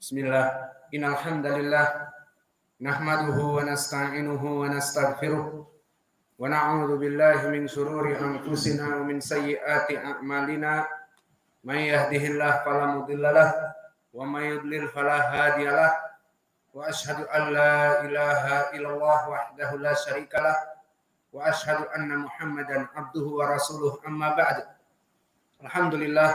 Bismillah. Innal hamdalillah nahmaduhu wa nasta'inuhu wa nastaghfiruh wa na'udzu billahi min shururi anfusina wa min sayyiati a'malina. May yahdihillahu fala mudhillalah wa may yudlil fala hadiyalah. Wa asyhadu an la ilaha illallah wahdahu la syarikalah wa asyhadu anna Muhammadan abduhu wa rasuluh, amma ba'd. Alhamdulillah,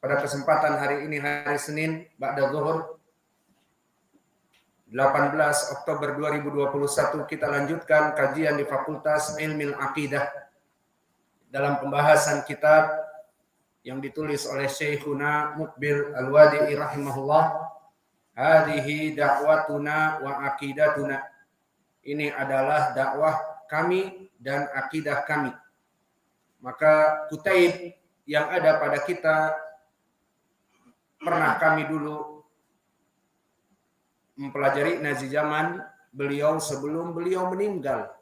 pada kesempatan hari ini, hari Senin ba'da zuhur 18 Oktober 2021, kita lanjutkan kajian di Fakultas Ilmu Aqidah dalam pembahasan kitab yang ditulis oleh Syekhuna Muqbil Al-Wadi'i rahimahullah, Hadhihi da'watuna wa aqidatuna. Ini adalah dakwah kami dan akidah kami. Maka kutaib yang ada pada kita pernah kami dulu mempelajari nazi zaman beliau sebelum beliau meninggal.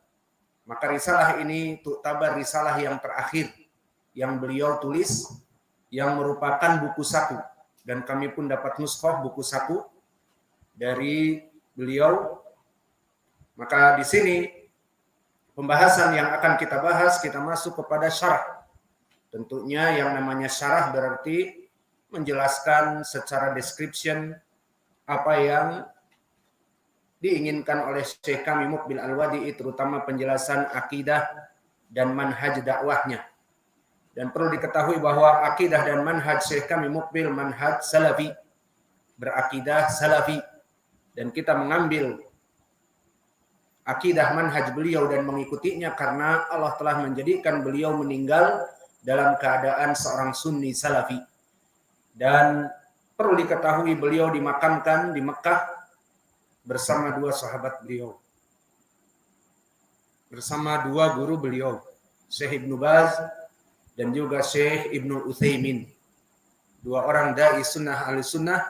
Maka risalah ini tu'tabar risalah yang terakhir yang beliau tulis, yang merupakan buku saku, dan kami pun dapat nuskhah buku saku dari beliau. Maka di sini pembahasan yang akan kita bahas, kita masuk kepada syarah. Tentunya yang namanya syarah berarti menjelaskan secara description apa yang diinginkan oleh Syekh kami Muqbil Al-Wadi'i, terutama penjelasan akidah dan manhaj dakwahnya. Dan perlu diketahui bahwa akidah dan manhaj Syekh kami Muqbil manhaj salafi, berakidah salafi, dan kita mengambil akidah manhaj beliau dan mengikutinya karena Allah telah menjadikan beliau meninggal dalam keadaan seorang sunni salafi. Dan perlu diketahui beliau dimakamkan di Mekah bersama dua sahabat beliau, bersama dua guru beliau, Syekh Ibnu Baz dan juga Syekh Ibnu Utsaimin. Dua orang dai sunnah ahli sunnah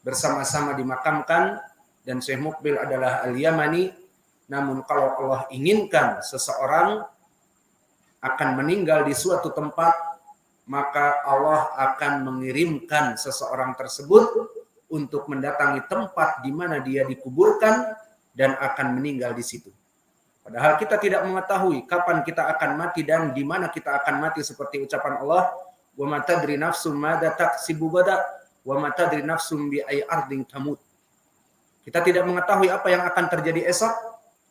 bersama-sama dimakamkan, dan Syekh Muqbil adalah Al-Yamani. Namun kalau Allah inginkan seseorang akan meninggal di suatu tempat, maka Allah akan mengirimkan seseorang tersebut untuk mendatangi tempat di mana dia dikuburkan dan akan meninggal di situ. Padahal kita tidak mengetahui kapan kita akan mati dan di mana kita akan mati, seperti ucapan Allah, "Wa ma tadri nafsum madza taksibu ghadan wa ma tadri nafsum bi ayyi ardin tamut." Kita tidak mengetahui apa yang akan terjadi esok,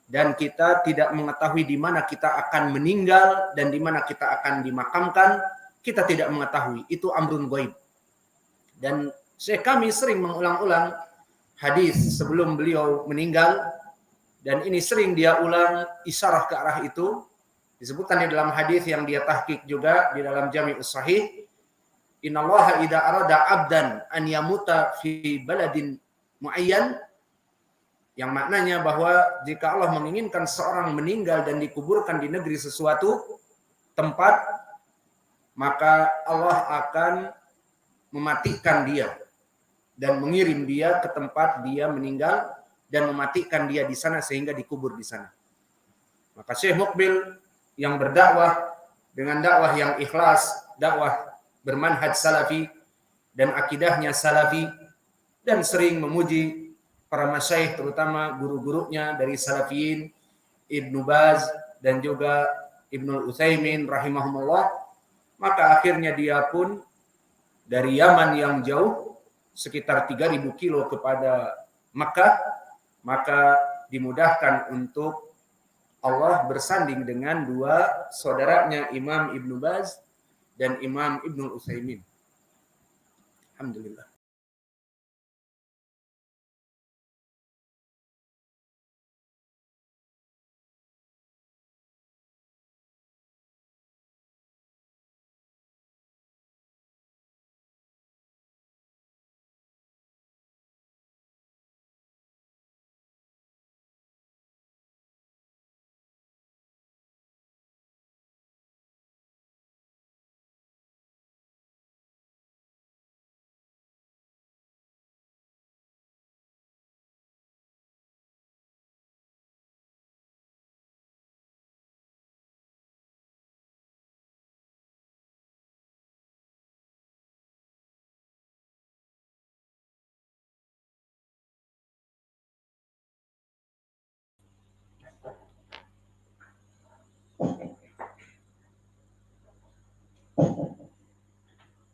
dan kita tidak mengetahui di mana kita akan meninggal dan di mana kita akan dimakamkan. Kita tidak mengetahui, itu amrun ghaib. Dan Syekh kami sering mengulang-ulang hadis sebelum beliau meninggal, dan ini sering dia ulang isyarah ke arah itu. Disebutkan di dalam hadis yang dia tahqiq juga di dalam Jami'us Sahih, "Innallaha idza arada 'abdan an yamuta fi baladin muayyan", yang maknanya bahwa jika Allah menginginkan seorang meninggal dan dikuburkan di negeri sesuatu tempat, maka Allah akan mematikan dia dan mengirim dia ke tempat dia meninggal dan mematikan dia di sana sehingga dikubur di sana. Maka Syekh Muqbil yang berdakwah dengan dakwah yang ikhlas, dakwah bermanhaj salafi dan akidahnya salafi, dan sering memuji para masyayikh, terutama guru-gurunya dari salafiyin, Ibnu Baz dan juga Ibnu Utsaimin rahimahumullah. Maka akhirnya dia pun dari Yaman yang jauh sekitar 3.000 kilo kepada Makkah, maka dimudahkan untuk Allah bersanding dengan dua saudaranya, Imam Ibnu Baz dan Imam Ibnu Utsaimin. Alhamdulillah.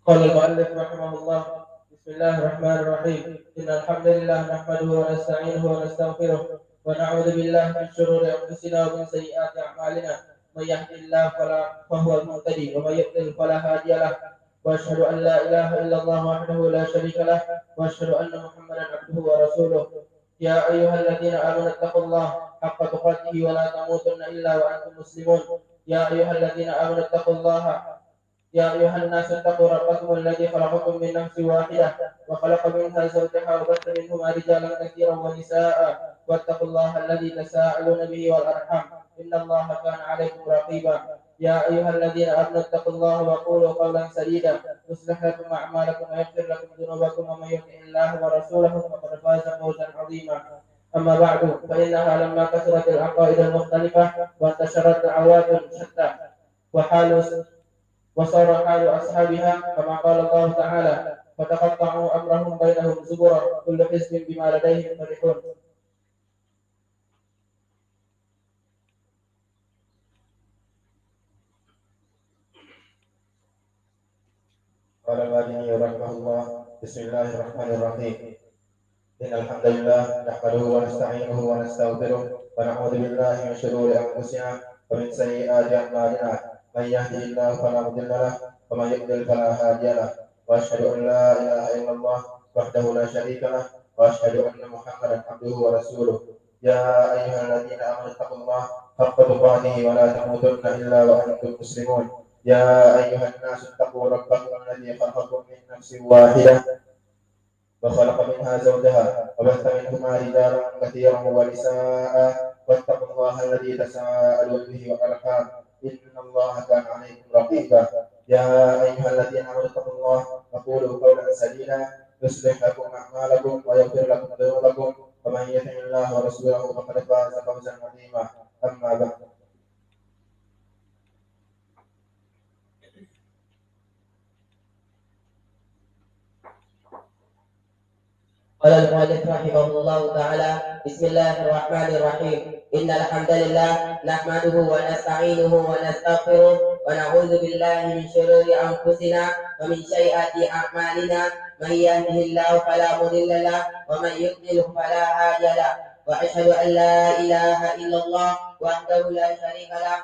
قال المؤلف رحمه الله: بسم الله الرحمن الرحيم. إن الحمد لله نحمده ونستعينه ونستغفره ونعوذ بالله من شرور أنفسنا ومن سيئات أعمالنا. من يهد الله فهو المهتدي ومن يضلل فلا هادي له. وأشهد أن لا إله إلا الله وحده لا شريك له وأشهد أن محمدا عبده ورسوله. يا أيها الذين آمنوا اتقوا الله حق تقاته ولا تموتن إلا وأنتم مسلمون. يا أيها الذين آمنوا اتقوا الله يا أيها الناس اتقوا ربكم الذي خلقكم من نفس واحدة وخلق منها زوجها وبث منهما رجالا كثيرا ونساء واتقوا الله الذي تساءلون به والأرحام إن الله كان عليكم رقيبا. يا أيها الذين آمنوا اتقوا الله وقولوا قولا سديدا يصلح لكم أعمالكم ويغفر لكم ذنوبكم ومن يطع الله ورسوله فقد فاز فوزا عظيما. أما بعد فإنها لما كثرت العقائد المختلفة وانتشرت دعوات شتى وصار حال أصحابها كما قال الله تعالى: فتقطعوا أمرهم بينهم زبرا كل حزب بما لديهم فرحون. قال المالكي رحمه الله: بسم الله الرحمن الرحيم. إن الحمد لله نحمده ونستعينه ونستغفره ونعوذ بالله من شرور أنفسنا ومن سيئات أعمالنا. من يهده الله فلا مضل له ومن يضلل فلا هادي له. وأشهد أن لا إله إلا الله وحده لا شريك له وأشهد أن محمدا عبده ورسوله. يا أيها الذين آمنوا اتقوا الله حق تقاته ولا تموتن إلا وأنتم مسلمون. يا أيها الناس اتقوا ربكم الذي خلقكم من نفس واحدة وخلق منها زوجها وبث منهما رجالا كثيرا ونساء واتقوا الله الذي تساءلون به والأرحام إن الله كان عليكم رقيبا. يا أيها الذين آمنوا اتقوا الله وقولوا قولا سديدا يصلح لكم أعمالكم ويغفر لكم ذنوبكم ومن يطع الله ورسوله فقد فاز فوزا عظيما. أما بعد. قال المؤلف رحمه الله تعالى: بسم الله الرحمن الرحيم. إن الحمد لله نحمده ونستعينه ونستغفره ونعوذ بالله من شرور أنفسنا ومن سيئات أعمالنا. من يهده الله فلا مضل له ومن يضلل فلا هادي له. وأشهد أن لا إله إلا الله وحده لا شريك له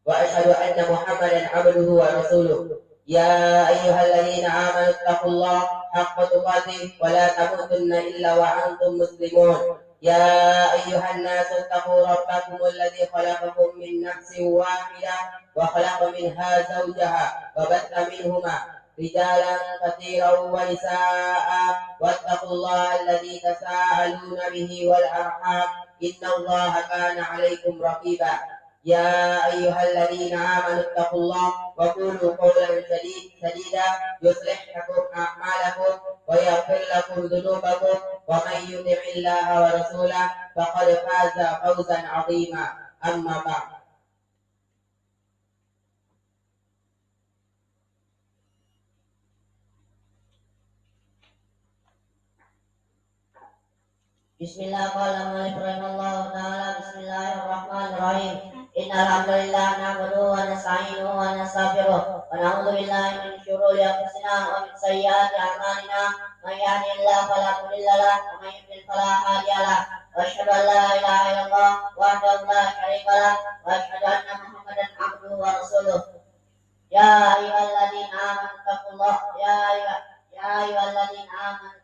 وأشهد أن محمدا عبده ورسوله. يا أيها الذين آمنوا اتقوا الله حق تقاته ولا تموتن إلا وأنتم مسلمون. يا أيها الناس اتقوا ربكم الذي خلقكم من نفس واحدة وخلق منها زوجها وبث منهما رجالا كثيرا ونساء واتقوا الله الذي تساءلون به والأرحام إن الله كان عليكم رقيبا. يا أيها الذين آمنوا اتقوا الله وقولوا قولا سديدا يصلح لكم أعمالكم ويغفر لكم ذنوبكم ومن يطع الله ورسوله فقد فاز فوزا عظيما. أما بعد. بسم الله. قال المؤلف رحمه الله تعالى: بسم الله الرحمن الرحيم. إن الحمد لله نحمده ونستعينه ونستغفره ونعوذ بالله من شرور أنفسنا ومن سيئات أعمالنا. من يهده الله فلا مضل له ومن يضلل فلا هادي له. وأشهد أن لا إله إلا الله وحده لا شريك له وأشهد أن محمدا عبده ورسوله. يا أيها الذين آمنوا اتقوا الله يا أيها الذين آمنوا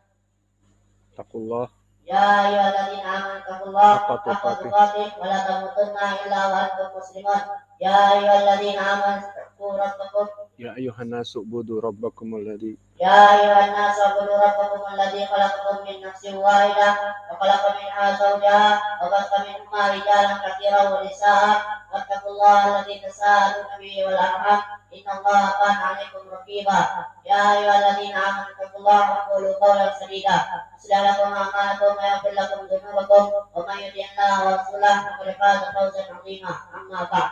اتقوا الله يا أيها الذين آمنوا اتقوا الله حق تقاته ولا تموتن إلا وأنتم مسلمون. يا أيها الذين آمنوا اتقوا ربكم يا أيها الناس اعبدوا ربكم الذي خلقكم من نفس واحدة وخلق منها زوجها وبث منهما رجالا كثيرا ونساء واتقوا الله الذي تساءلون به والأرحام إن الله كان عليكم رقيبا. يا أيها الذين آمنوا اتقوا الله وقولوا قولا سديدا يصلح لكم أعمالكم ويغفر لكم ذنوبكم ومن يطع الله ورسوله فقد فاز فوزا عظيما. أما بعد.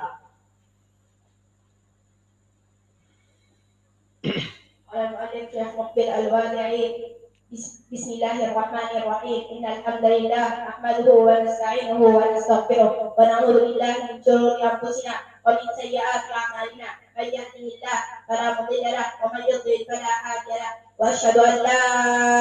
قال المؤلف شيخ مقبل الوادعي Bismillahirrahmanirrahim. Innal hamdalillah nahmaduhu wa nasta'inuhu wa nastaghfiruh wa na'udzu billahi min shururi anfusina wa min sayyiati a'malina. May yahdihillahu fala mudilla lahu wa may yudlil fala hadiya lahu. Wa asyhadu an la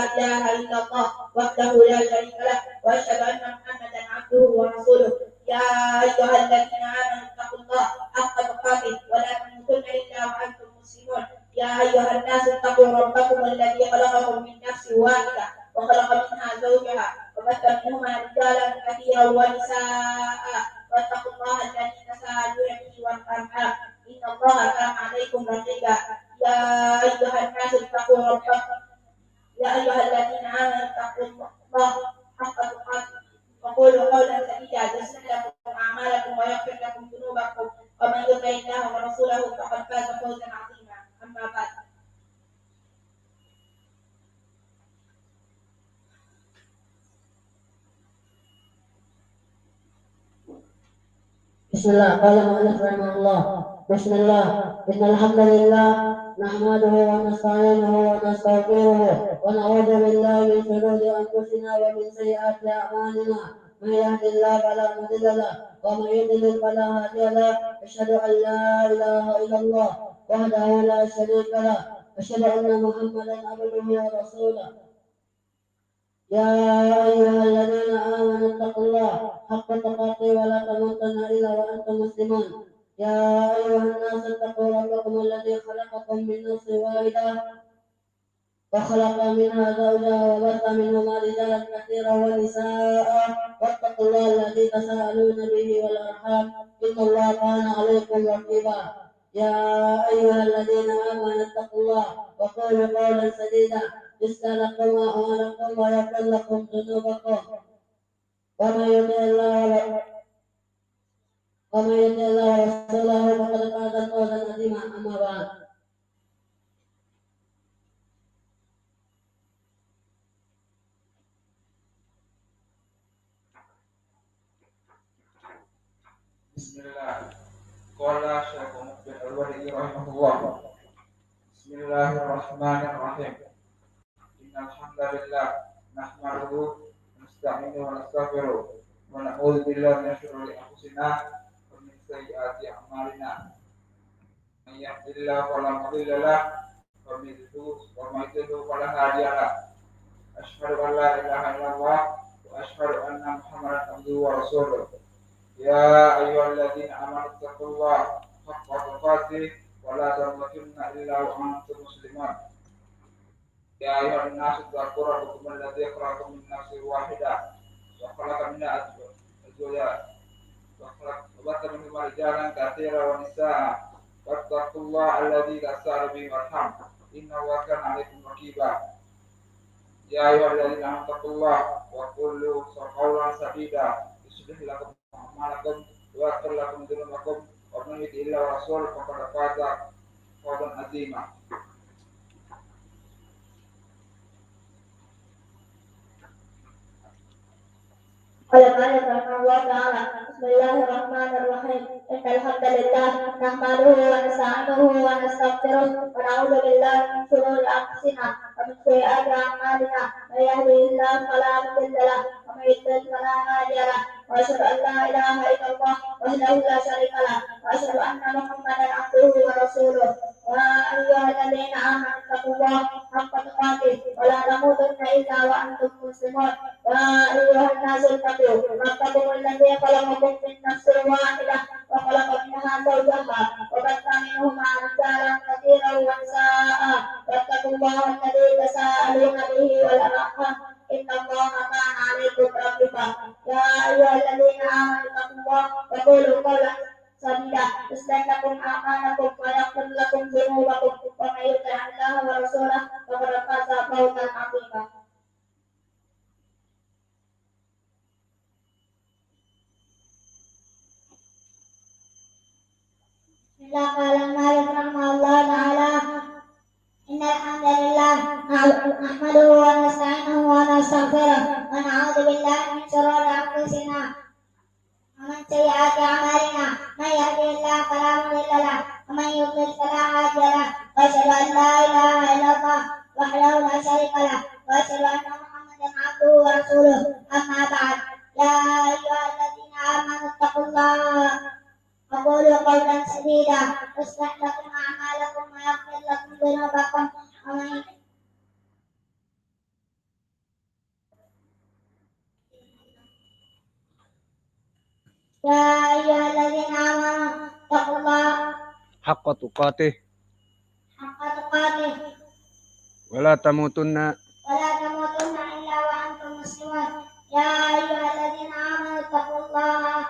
ilaha illallah wahdahu la syarika lahu wa asyhadu anna Muhammadan 'abduhu wa rasuluh. Ya ayyuhalladzina amanu taqullaha haqqa tuqatih wa la tamutunna illa wa antum muslimun. يا أيها الناس اتقوا ربكم الذي خلقكم من نفس واحدة وخلق منها زوجها وبث منهما رجالا كثيرا ونساء واتقوا الله الذي تساءلون به والأرحام إن الله كان عليكم رقيبا. يا أيها الناس اتقوا ربكم يا أيها الذين آمنوا اتقوا الله حق تقاته وقولوا قولا سديدا يصلح لكم أعمالكم ويغفر لكم ذنوبكم ومن يطع الله ورسوله فقد فاز فوزا عظيما. أما بعد. بسم الله. قال المؤلف رحمه الله: بسم الله. إن الحمد لله نحمده ونستعينه ونستغفره ونعوذ بالله من شرور أنفسنا ومن سيئات أعمالنا. من يهد الله فلا مضل له ومن يضلل فلا هادي له. أشهد أن لا إله إلا الله وحده لا شريك له. أشهد أن محمدا عبده ورسوله. يا أيها الذين آمنوا اتقوا الله حق تقاته ولا تموتن إلا وأنتم مسلمون. يا أيها الناس اتقوا ربكم الذي خلقكم من نفس واحدة وخلق منها زوجها وبث منهما رجالا كثيرا ونساء واتقوا الله الذي تساءلون به والأرحام إن الله كان عليكم رقيبا. يا أيها الذين آمنوا اتقوا الله وقولوا قولا سديدا يصلح لكم أعمالكم ويغفر لكم ذنوبكم ومن يطع الله ورسوله فقد فاز فوزا عظيما. أما بعد. Bismillah. Qala Syekh Muhammad Al-Wali rahimahullah. Bismillahirrahmanirrahim. Innal hamdalillah nahmaduhu wa nasta'inuhu wa nastaghfiruh wa na'udzu billahi min shururi anfusina wa min sayyiati a'malina. May yahdihillahu fala mudilla lahu wa may yudlil fala hadiya lahu. Asyhadu an la ilaha illallah wa asyhadu anna Muhammadan abduhu wa rasuluh. يا أيها الذين آمنوا اتقوا الله حق تقاته ولا تموتن إلا وأنتم مسلمون. يا أيها الناس اتقوا ربكم الذي خلقكم من نفس واحدة وخلق منها زوجها وبث منهما رجالا كثيرا ونساء واتقوا الله الذي تساءلون به والأرحام إن الله كان عليكم رقيبا. يا أيها الذين آمنوا اتقوا الله وقولوا قولا سديدا يصلح لكم أعمالكم ويغفر لكم ذنوبكم ومن يطع الله ورسوله فقد فاز فوزا عظيما. قال المؤلف رحمه الله تعالى: بسم الله الرحمن الرحيم. إن الحمد لله نحمده ونستعينه ونستغفره ونعوذ بالله من شرور أنفسنا ومن سيئات أعمالنا. من يهده الله فلا مضل له ومن يضلل فلا هادي له. وأشهد أن لا إله إلا الله وحده لا شريك له وأشهد أن محمدا عبده ورسوله. يا أيها الذين آمنوا اتقوا الله حق تقاته ولا تموتن إلا وأنتم مسلمون. يا أيها الناس اتقوا ربكم الذي خلقكم من نفس واحدة وخلق منها زوجها وبث منهما رجالا كثيرا ونساء واتقوا الله الذي تساءلون به والأرحام إن الله كان عليكم رقيبا. يا أيها الذين آمنوا اتقوا الله وقولوا قولا سديدا يصلح لكم أعمالكم ويغفر لكم ذنوبكم ومن يطع الله ورسوله فقد فاز فوزا عظيما. قال المالك رحمه الله تعالى: إن الحمد لله نحمده ونستعينه ونستغفره ونعوذ بالله من شرور أنفسنا ومن سيئات أعمالنا. من يهده الله فلا مضل له ومن يضلل فلا هادي له. وأشهد أن لا إله إلا الله وحده لا شريك له وأشهد أن محمدا عبده ورسوله أما بعد يا أيها الذين آمنوا اتقوا الله وقولوا قولا سديدا يصلح لكم أعمالكم ويغفر لكم ذنوبكم ومن يا أيها الذين آمنوا اتقوا الله حق تقاته حق تقاته ولا تموتن ولا تموتن إلا وأنتم مسلمون يا أيها الذين آمنوا اتقوا الله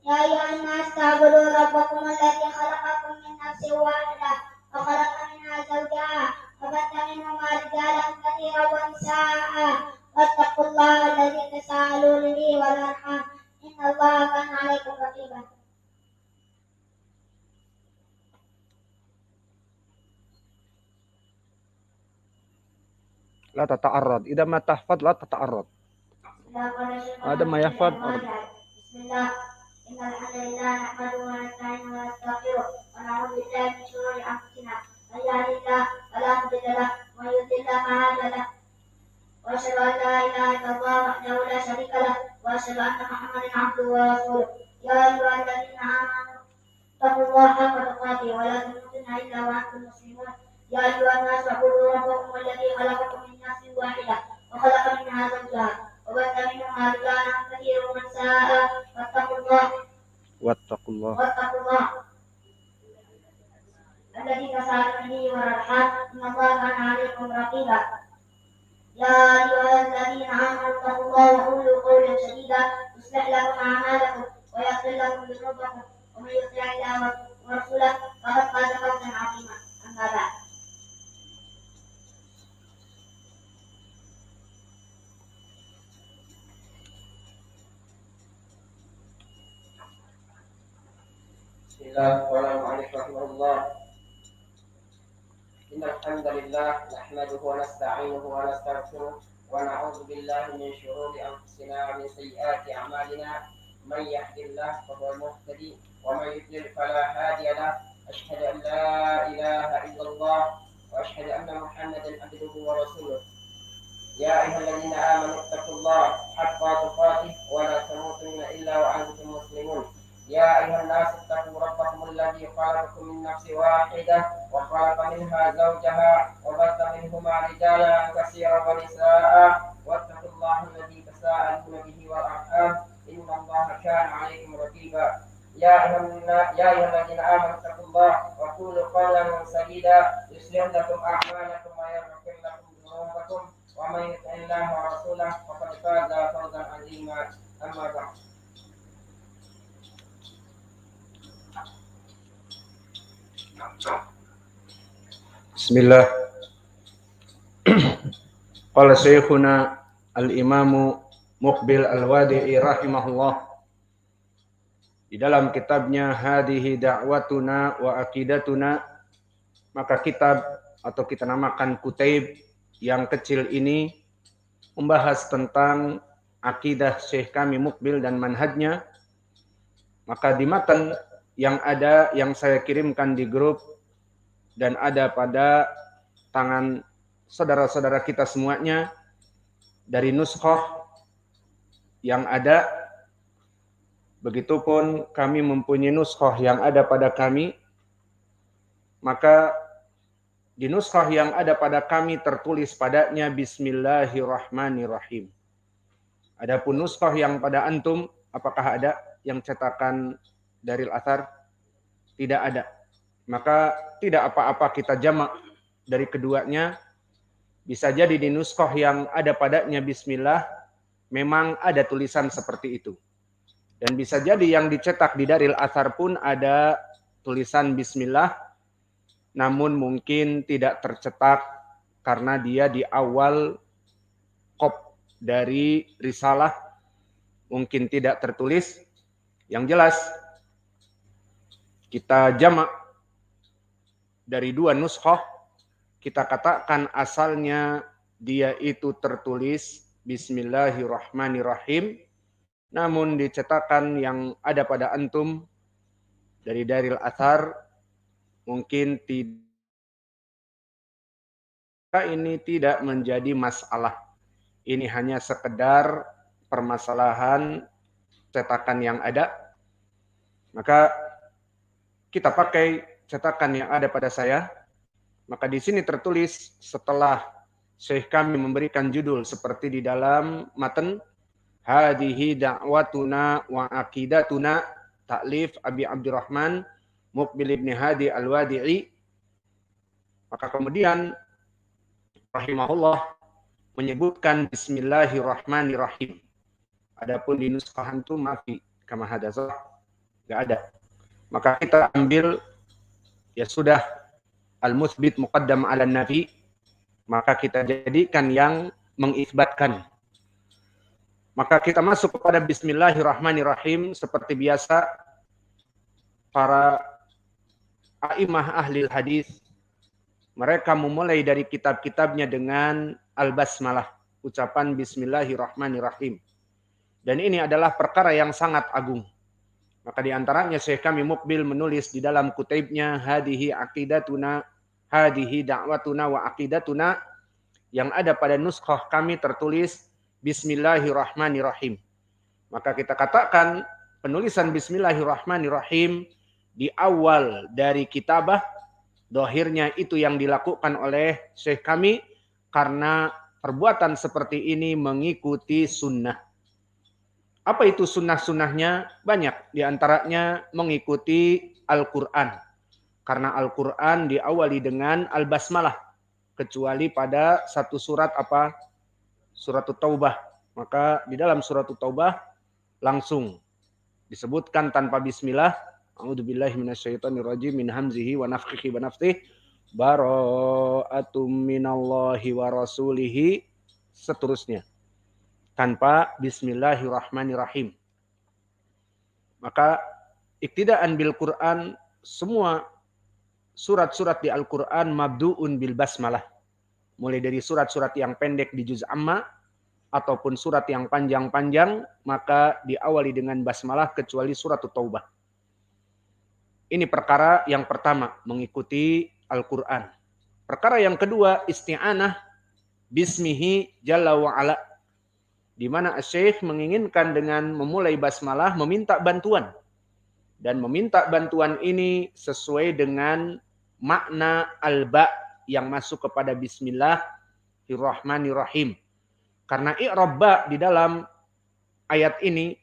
يا أيها الناس اعبدوا ربكم الذي خلقكم من نفس واحدة وخلق منها زوجها وبث منهما رجالا كثيرا ونساء واتقوا الله الذي تساءلون به والأرحام إن الله كان عليكم رقيبا لا تتعرض إذا ما تحفظ لا تتعرض هذا ما يحفظ بسم الله إن الحمد لله نحمده ونستعينه ونستغفره ونعوذ بالله من شرور أنفسنا من يهده الله فلا مضل له ومن يضلل فلا هادي له وأشهد أن لا إله إلا الله وحده لا شريك له وأشهد أن محمدا عبده ورسوله يا أيها الذين آمنوا اتقوا الله حق تقاته ولا تموتن إلا وأنتم مسلمون يا أيها الناس اعبدوا ربكم الذي خلقكم من نفس واحدة وخلق منها زوجها وبث منهما رجالا كثيرا ونساء واتقوا الله الذي تساءلون به والأرحام إن الله كان عليكم رقيبا يا أيها الذين آمنوا اتقوا الله وقولوا قولا سديدا يصلح لكم أعمالكم ويغفر لكم ذنوبكم ومن يطع الله ورسوله فقد فاز فوزا عظيما أما بعد بسم الله الرحمن الرحيم رحمه الله إن الحمد لله نحمده ونستعينه ونستغفره ونعوذ بالله من شرور أنفسنا ومن سيئات أعمالنا من يهد الله فهو المهتدي ومن يضلل فلا هادي له أشهد أن لا إله إلا الله وأشهد أن محمدا عبده ورسوله يا أيها الذين آمنوا اتقوا الله حق تقاته ولا تموتن إلا وأنتم مسلمون يا أيها الناس اتقوا ربكم الذي خلقكم من نفس واحدة وخلق منها زوجها وبث منهما رجالا كثيرا ونساء واتقوا الله الذي تساءلون به والأرحام إن الله كان عليكم رقيبا يا أيها الذين آمنوا اتقوا الله وقولوا قولا سديدا يصلح لكم أعمالكم ويغفر لكم ذنوبكم ومن يطع الله ورسوله فقد فاز فوزا عظيما أما بعد Bismillah. Qala Syekhuna Al-Imamu Muqbil Al-Wadi'i rahimahullah di dalam kitabnya Hadihi Da'watuna wa Aqidatuna, maka kitab atau kita namakan kutaib yang kecil ini membahas tentang akidah Syekh kami Muqbil dan manhajnya. Maka di matan yang ada, yang saya kirimkan di grup dan ada pada tangan saudara-saudara kita semuanya, dari nuskhoh yang ada, begitupun kami mempunyai nuskhoh yang ada pada kami, maka di nuskhoh yang ada pada kami tertulis padanya Bismillahirrahmanirrahim. Adapun nuskhoh yang pada antum, apakah ada yang cetakan Daril Athar? Tidak ada. Maka tidak apa-apa kita jamak dari keduanya. Bisa jadi di nuskhoh yang ada padanya Bismillah memang ada tulisan seperti itu. Dan bisa jadi yang dicetak di Daril Athar pun ada tulisan Bismillah, namun mungkin tidak tercetak karena dia di awal kop dari risalah mungkin tidak tertulis. Yang jelas kita jamak dari dua nuskhoh, kita katakan asalnya dia itu tertulis Bismillahirrahmanirrahim, namun dicetakan yang ada pada antum dari Daril Athar mungkin tidak ini tidak menjadi masalah. Ini hanya sekedar permasalahan cetakan yang ada. Maka kita pakai cetakan yang ada pada saya. Maka di sini tertulis setelah Syekh kami memberikan judul seperti di dalam matan, hadihi da'watuna wa aqidatuna, ta'lif Abi Abdurrahman Muqbil ibn Hadi al-Wadi'i. Maka kemudian rahimahullah menyebutkan bismillahirrahmanirrahim. Adapun di nuskah antum mafi kama hadza enggak ada. Maka kita ambil ya sudah al-mutsbit muqaddam 'ala nafi, maka kita jadikan yang mengisbatkan. Maka kita masuk kepada bismillahirrahmanirrahim seperti biasa para a'imah ahli hadis. Mereka memulai dari kitab-kitabnya dengan al-basmalah, ucapan bismillahirrahmanirrahim. Dan ini adalah perkara yang sangat agung. Maka di antaranya Syekh kami Muqbil menulis di dalam kutaibnya hadihi aqidatuna, hadihi da'watuna wa aqidatuna, yang ada pada nuskhah kami tertulis bismillahirrahmanirrahim. Maka kita katakan penulisan bismillahirrahmanirrahim di awal dari kitabah, dohirnya itu yang dilakukan oleh Syekh kami karena perbuatan seperti ini mengikuti sunnah. Apa itu sunnah-sunnahnya? Banyak. Di antaranya mengikuti Al-Quran. Karena Al-Quran diawali dengan Al-Basmalah. Kecuali pada satu surat apa? Surat Taubah. Maka di dalam surat Taubah langsung disebutkan tanpa bismillah. A'udzubillahi minasyaitonirrajim min hamzihi wa nafthihi wa nafthihi. Bara'atum minallahi wa rasulihi. Seterusnya. Tanpa bismillahirrahmanirrahim. Maka iktidaan bil Quran, semua surat-surat di Al-Quran mabdu'un bil basmalah. Mulai dari surat-surat yang pendek di juz amma ataupun surat yang panjang-panjang, maka diawali dengan basmalah kecuali surat Taubah. Ini perkara yang pertama, mengikuti Al-Quran. Perkara yang kedua, isti'anah bismihi jalla wa'ala. Di mana Syekh menginginkan dengan memulai basmalah meminta bantuan. Dan meminta bantuan ini sesuai dengan makna al-ba yang masuk kepada bismillahirrahmanirrahim. Karena i'rab ba di dalam ayat ini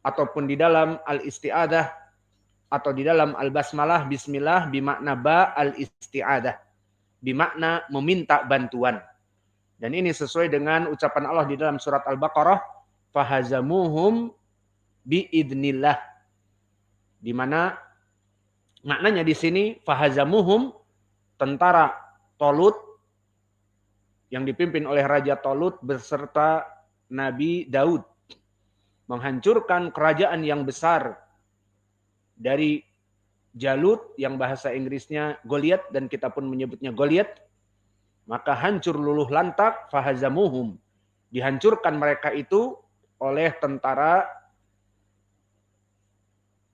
ataupun di dalam al-isti'adah atau di dalam al-basmalah bismillah bimakna ba al-isti'adah. Bimakna meminta bantuan. Dan ini sesuai dengan ucapan Allah di dalam surat Al-Baqarah, fahazamuhum biidnillah. Di mana maknanya di sini fahazamuhum, tentara Tolut yang dipimpin oleh Raja Tolut beserta Nabi Daud menghancurkan kerajaan yang besar dari Jalut yang bahasa Inggrisnya Goliat dan kita pun menyebutnya Goliat. Maka hancur luluh lantak, fahazamuhum. Dihancurkan mereka itu oleh tentara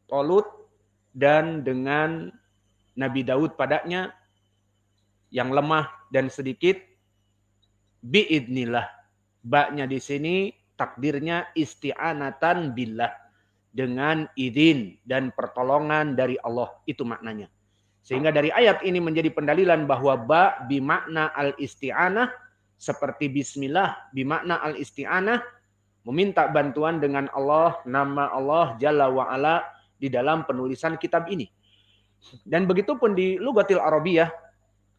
Tolut dan dengan Nabi Daud padanya yang lemah dan sedikit biidnillah. Ba-nya di sini takdirnya isti'anatan billah, dengan izin dan pertolongan dari Allah. Itu maknanya. Sehingga dari ayat ini menjadi pendalilan bahwa ba bimakna al-isti'anah seperti bismillah bimakna al-isti'anah, meminta bantuan dengan Allah, nama Allah Jalla wa'ala di dalam penulisan kitab ini. Dan begitu pun di Lughatil Arabiyah,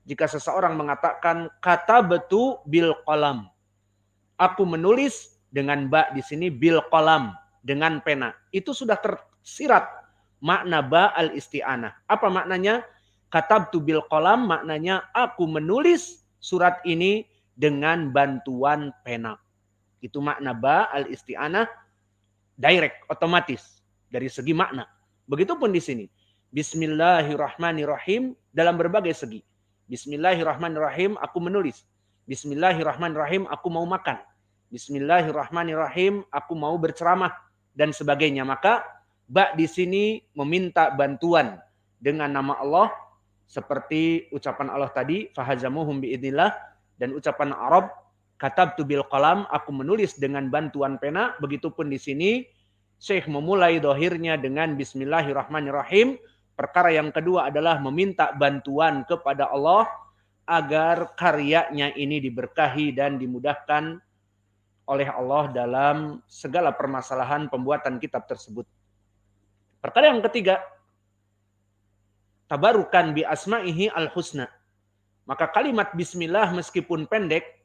jika seseorang mengatakan katabtu bil qalam, aku menulis dengan ba di sini bil qalam, dengan pena, itu sudah tersirat makna ba al-isti'anah. Apa maknanya? Katabtu bil qalam maknanya aku menulis surat ini dengan bantuan pena. Itu makna ba al-isti'anah, direct, otomatis dari segi makna. Begitupun di sini. Bismillahirrahmanirrahim dalam berbagai segi. Bismillahirrahmanirrahim aku menulis. Bismillahirrahmanirrahim aku mau makan. Bismillahirrahmanirrahim aku mau berceramah dan sebagainya. Maka ba di sini meminta bantuan dengan nama Allah seperti ucapan Allah tadi fahazamuhum biidnillah, Dan ucapan Arab, katabtu bil qalam, aku menulis dengan bantuan pena. Begitupun di sini Syekh memulai dohirnya dengan bismillahirrahmanirrahim. Perkara yang kedua adalah meminta bantuan kepada Allah agar karyanya ini diberkahi dan dimudahkan oleh Allah dalam segala permasalahan pembuatan kitab tersebut. Perkara yang ketiga, tabarukan bi asma'ihi al-husna. Maka kalimat bismillah meskipun pendek,